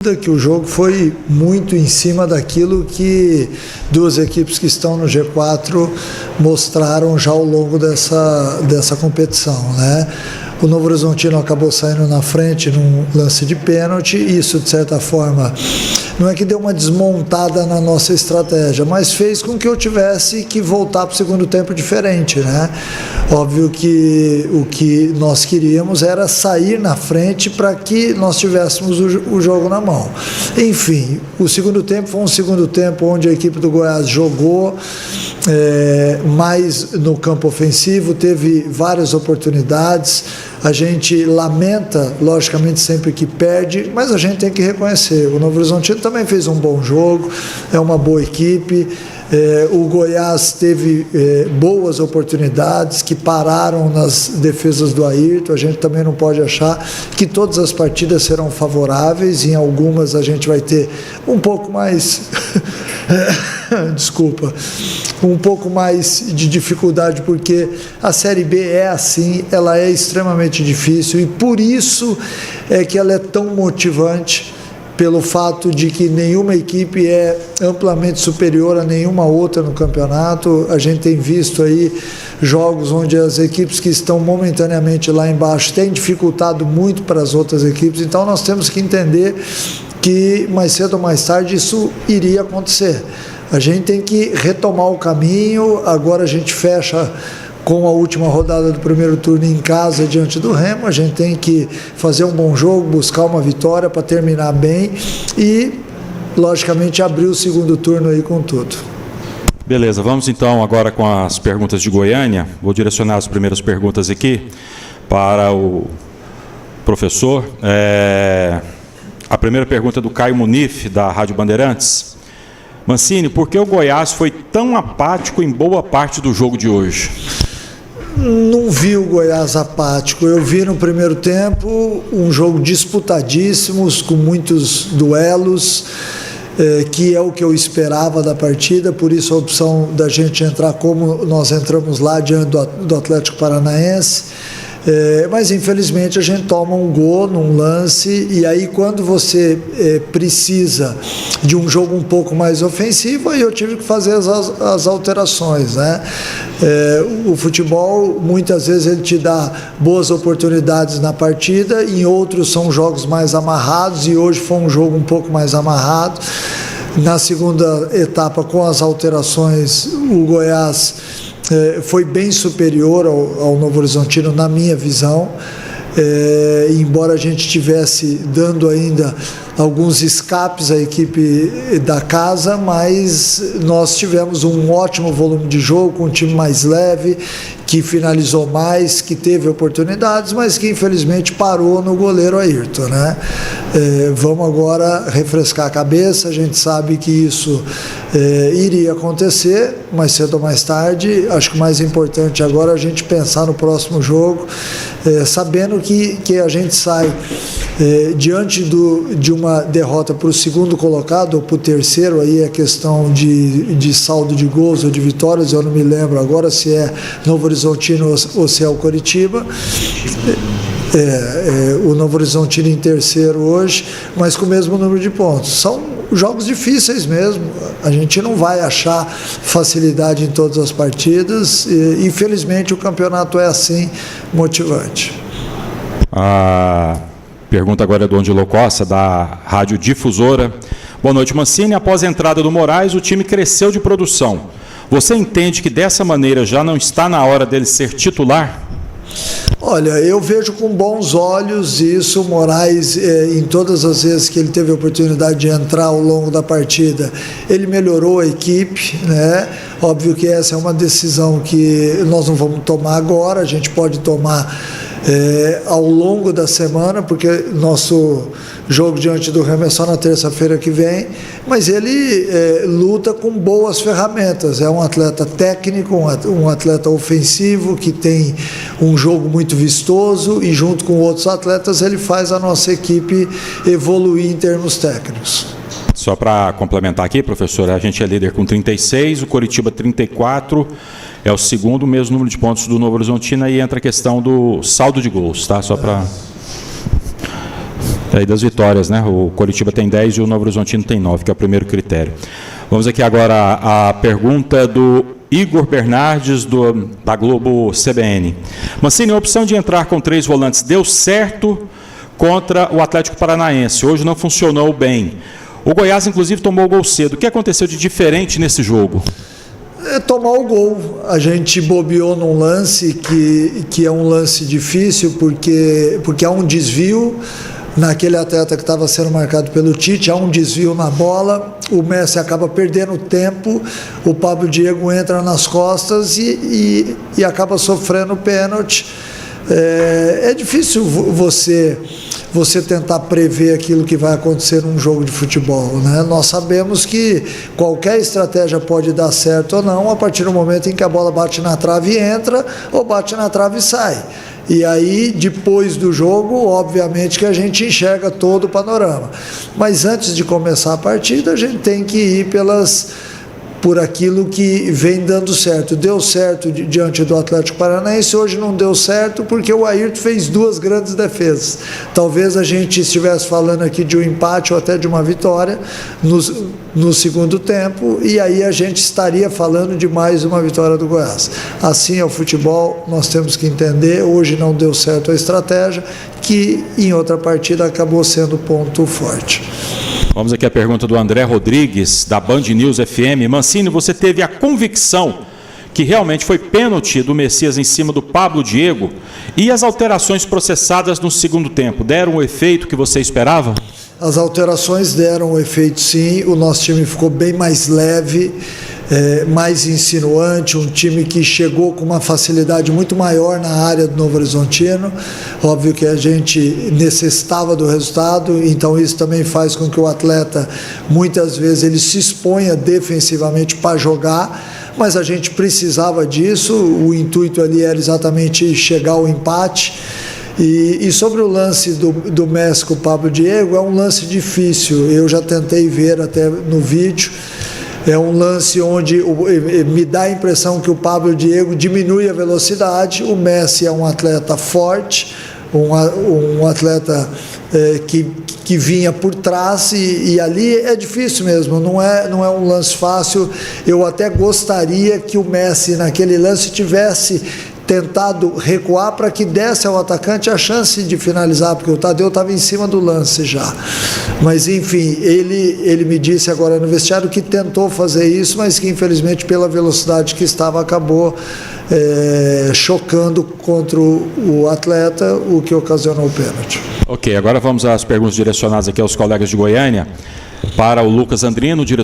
Que o jogo foi muito em cima daquilo que duas equipes que estão no G4 mostraram já ao longo dessa competição, né? O Novo Horizontino acabou saindo na frente num lance de pênalti, e isso de certa forma não é que deu uma desmontada na nossa estratégia, mas fez com que eu tivesse que voltar para o segundo tempo diferente, né? Óbvio que o que nós queríamos era sair na frente para que nós tivéssemos o jogo na mão. Enfim, o segundo tempo foi um segundo tempo onde a equipe do Goiás jogou mais no campo ofensivo, teve várias oportunidades. A gente lamenta, logicamente, sempre que perde, mas a gente tem que reconhecer. O Novo Horizontino também fez um bom jogo, é uma boa equipe. O Goiás teve boas oportunidades que pararam nas defesas do Ayrton. A gente também não pode achar que todas as partidas serão favoráveis. Em algumas a gente vai ter um pouco mais um pouco mais de dificuldade, porque a Série B é assim, ela é extremamente difícil, e por isso é que ela é tão motivante, pelo fato de que nenhuma equipe é amplamente superior a nenhuma outra no campeonato. A gente tem visto aí jogos onde as equipes que estão momentaneamente lá embaixo têm dificultado muito para as outras equipes, então nós temos que entender que mais cedo ou mais tarde isso iria acontecer. A gente tem que retomar o caminho. Agora a gente fecha com a última rodada do primeiro turno em casa diante do Remo. A gente tem que fazer um bom jogo, buscar uma vitória para terminar bem e, logicamente, abrir o segundo turno aí com tudo. Beleza, vamos então agora com as perguntas de Goiânia. Vou direcionar as primeiras perguntas aqui para o professor. A primeira pergunta é do Caio Munif, da Rádio Bandeirantes. Mancini, por que o Goiás foi tão apático em boa parte do jogo de hoje? Não vi o Goiás apático. Eu vi no primeiro tempo um jogo disputadíssimo, com muitos duelos, que é o que eu esperava da partida. Por isso a opção da gente entrar como nós entramos lá diante do Atlético Paranaense. Mas infelizmente a gente toma um gol num lance, e aí quando você precisa de um jogo um pouco mais ofensivo, aí eu tive que fazer as alterações, né? O futebol muitas vezes ele te dá boas oportunidades na partida, em outros são jogos mais amarrados, e hoje foi um jogo um pouco mais amarrado. Na segunda etapa, com as alterações, o Goiás foi bem superior ao Novo Horizontino, na minha visão. Embora a gente estivesse dando ainda alguns escapes à equipe da casa, mas nós tivemos um ótimo volume de jogo, com um time mais leve, que finalizou mais, que teve oportunidades, mas que infelizmente parou no goleiro Ayrton, né? Vamos agora refrescar a cabeça. A gente sabe que isso iria acontecer mais cedo ou mais tarde. Acho que o mais importante agora é a gente pensar no próximo jogo, sabendo que a gente sai diante de uma derrota para o segundo colocado ou para o terceiro. Aí é questão de saldo de gols ou de vitórias, eu não me lembro agora se é Novo Horizontino ou se é o Coritiba. O Novo Horizontino em terceiro hoje, mas com o mesmo número de pontos. São jogos difíceis mesmo, a gente não vai achar facilidade em todas as partidas, e infelizmente o campeonato é assim, motivante. A pergunta agora é do Angelo Costa, da Rádio Difusora. Boa noite, Mancini. Após a entrada do Moraes, o time cresceu de produção. Você entende que dessa maneira já não está na hora dele ser titular? Olha, eu vejo com bons olhos isso. O Moraes, em todas as vezes que ele teve a oportunidade de entrar ao longo da partida, ele melhorou a equipe, né? Óbvio que essa é uma decisão que nós não vamos tomar agora, a gente pode tomar ao longo da semana, porque nosso jogo diante do Remo é só na terça-feira que vem, mas ele luta com boas ferramentas. É um atleta técnico, um atleta ofensivo, que tem um jogo muito vistoso, e junto com outros atletas ele faz a nossa equipe evoluir em termos técnicos. Só para complementar aqui, professor, a gente é líder com 36, o Coritiba 34, é o segundo, mesmo número de pontos do Novo Horizontino, e entra a questão do saldo de gols, tá? Só para... E das vitórias, né? O Coritiba tem 10 e o Novo Horizontino tem 9, que é o primeiro critério. Vamos aqui agora a pergunta do Igor Bernardes, da Globo CBN. Mancini, a opção de entrar com 3 volantes deu certo contra o Atlético Paranaense. Hoje não funcionou bem. O Goiás, inclusive, tomou o gol cedo. O que aconteceu de diferente nesse jogo? Tomar o gol. A gente bobeou num lance que é um lance difícil, porque há um desvio naquele atleta que estava sendo marcado pelo Tite, há um desvio na bola, o Messi acaba perdendo tempo, o Pablo Diego entra nas costas e acaba sofrendo pênalti. É difícil você tentar prever aquilo que vai acontecer num jogo de futebol, né? Nós sabemos que qualquer estratégia pode dar certo ou não a partir do momento em que a bola bate na trave e entra, ou bate na trave e sai. E aí, depois do jogo, obviamente que a gente enxerga todo o panorama. Mas antes de começar a partida, a gente tem que ir por aquilo que vem dando certo. Deu certo diante do Atlético Paranaense, hoje não deu certo porque o Ayrton fez 2 grandes defesas. Talvez a gente estivesse falando aqui de um empate ou até de uma vitória no segundo tempo, e aí a gente estaria falando de mais uma vitória do Goiás. Assim é o futebol, nós temos que entender, hoje não deu certo a estratégia, que em outra partida acabou sendo ponto forte. Vamos aqui à pergunta do André Rodrigues, da Band News FM. Mancini, você teve a convicção que realmente foi pênalti do Messias em cima do Pablo Diego, e as alterações processadas no segundo tempo deram o efeito que você esperava? As alterações deram o efeito, sim. O nosso time ficou bem mais leve, mais insinuante, um time que chegou com uma facilidade muito maior na área do Novo Horizontino. Óbvio que a gente necessitava do resultado, então isso também faz com que o atleta, muitas vezes, ele se exponha defensivamente para jogar, mas a gente precisava disso, o intuito ali era exatamente chegar ao empate. E sobre o lance do Messi com o Pablo Diego, é um lance difícil, eu já tentei ver até no vídeo. É um lance onde me dá a impressão que o Pablo Diego diminui a velocidade, o Messi é um atleta forte, um atleta que vinha por trás, e ali é difícil mesmo, não é um lance fácil. Eu até gostaria que o Messi naquele lance tivesse tentado recuar para que desse ao atacante a chance de finalizar, porque o Tadeu estava em cima do lance já. Mas enfim, ele me disse agora no vestiário que tentou fazer isso, mas que infelizmente pela velocidade que estava acabou chocando contra o atleta, o que ocasionou o pênalti. Ok, agora vamos às perguntas direcionadas aqui aos colegas de Goiânia. Para o Lucas Andrino, diretor